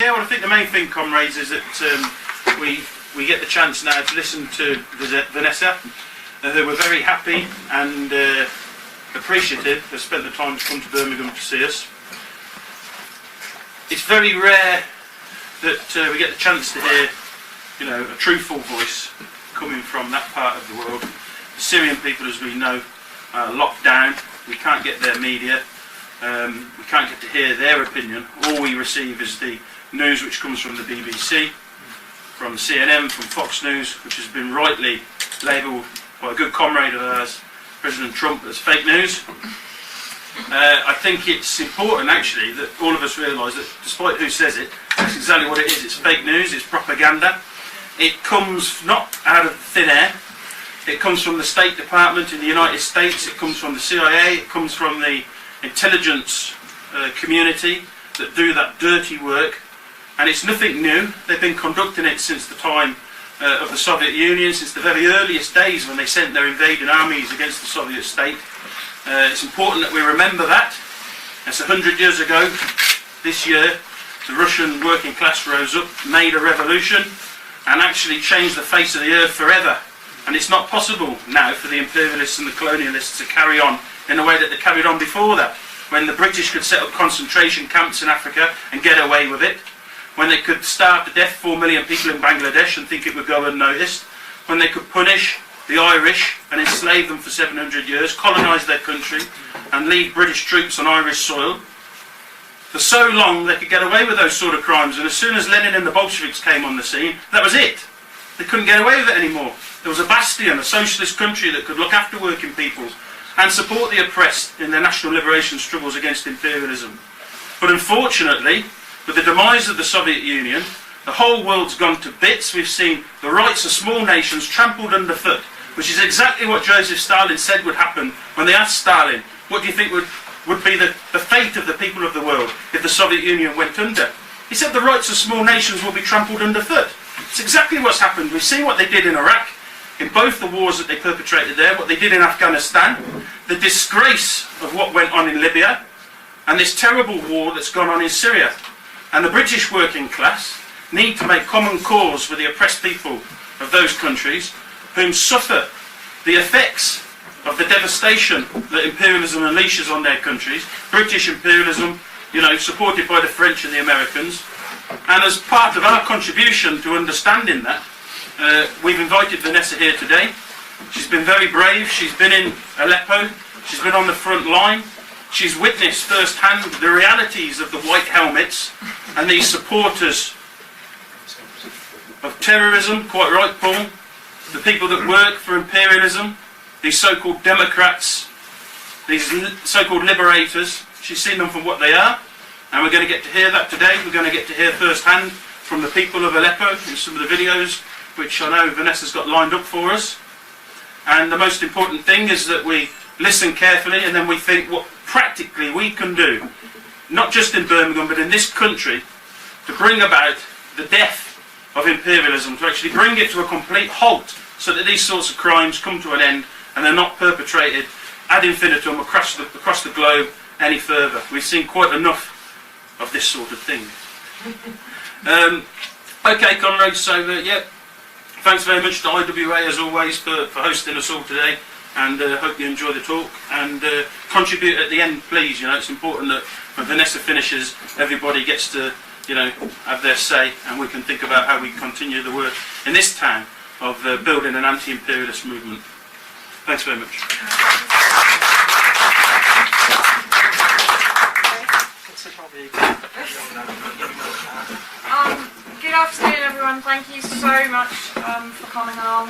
Yeah, well, I think the main thing, comrades, is that we get the chance now to listen to Vanessa, who we're very happy and appreciative has spent the time to come to Birmingham to see us. It's very rare that we get the chance to hear, a truthful voice coming from that part of the world. The Syrian people, as we know, are locked down. We can't get their media. We can't get to hear their opinion. All we receive is the news which comes from the BBC, from CNN, from Fox News, which has been rightly labelled by a good comrade of ours, President Trump, as fake news. I think it's important, actually, that all of us realise that, despite who says it, that's exactly what it is. It's fake news, it's propaganda. It comes not out of thin air. It comes from the State Department in the United States, it comes from the CIA, it comes from the intelligence community that do that dirty work. And it's nothing new. They've been conducting it since the time of the Soviet Union, since the very earliest days when they sent their invading armies against the Soviet state. It's important that we remember that. That's 100 years ago. This year, the Russian working class rose up, made a revolution, and actually changed the face of the earth forever. And it's not possible now for the imperialists and the colonialists to carry on in the way that they carried on before that, when the British could set up concentration camps in Africa and get away with it, when they could starve to death 4 million people in Bangladesh and think it would go unnoticed, when they could punish the Irish and enslave them for 700 years, colonise their country and leave British troops on Irish soil. For so long they could get away with those sort of crimes, and as soon as Lenin and the Bolsheviks came on the scene, that was it. They couldn't get away with it anymore. There was a bastion, a socialist country that could look after working people and support the oppressed in their national liberation struggles against imperialism. But unfortunately, with the demise of the Soviet Union, the whole world's gone to bits. We've seen the rights of small nations trampled underfoot, which is exactly what Joseph Stalin said would happen when they asked Stalin, what do you think would be the fate of the people of the world if the Soviet Union went under? He said the rights of small nations will be trampled underfoot. It's exactly what's happened. We've seen what they did in Iraq, in both the wars that they perpetrated there, what they did in Afghanistan, the disgrace of what went on in Libya, and this terrible war that's gone on in Syria. And the British working class need to make common cause with the oppressed people of those countries whom suffer the effects of the devastation that imperialism unleashes on their countries. British imperialism, supported by the French and the Americans. And as part of our contribution to understanding that, we've invited Vanessa here today. She's been very brave. She's been in Aleppo. She's been on the front line. She's witnessed firsthand the realities of the white helmets and these supporters of terrorism, quite right, Paul, the people that work for imperialism, these so-called democrats, these so-called liberators. She's seen them for what they are, and we're going to get to hear that today. We're going to get to hear firsthand from the people of Aleppo in some of the videos which I know Vanessa's got lined up for us. And the most important thing is that we listen carefully and then we think what practically we can do, not just in Birmingham but in this country, to bring about the death of imperialism, to actually bring it to a complete halt so that these sorts of crimes come to an end and they're not perpetrated ad infinitum across the globe any further. We've seen quite enough of this sort of thing. Okay, comrades, so thanks very much to IWA as always for hosting us all today, and hope you enjoy the talk, and contribute at the end, please. It's important that when Vanessa finishes, everybody gets to have their say, and we can think about how we continue the work in this town of building an anti-imperialist movement. Thanks very much. Good afternoon, everyone. Thank you so much for coming along.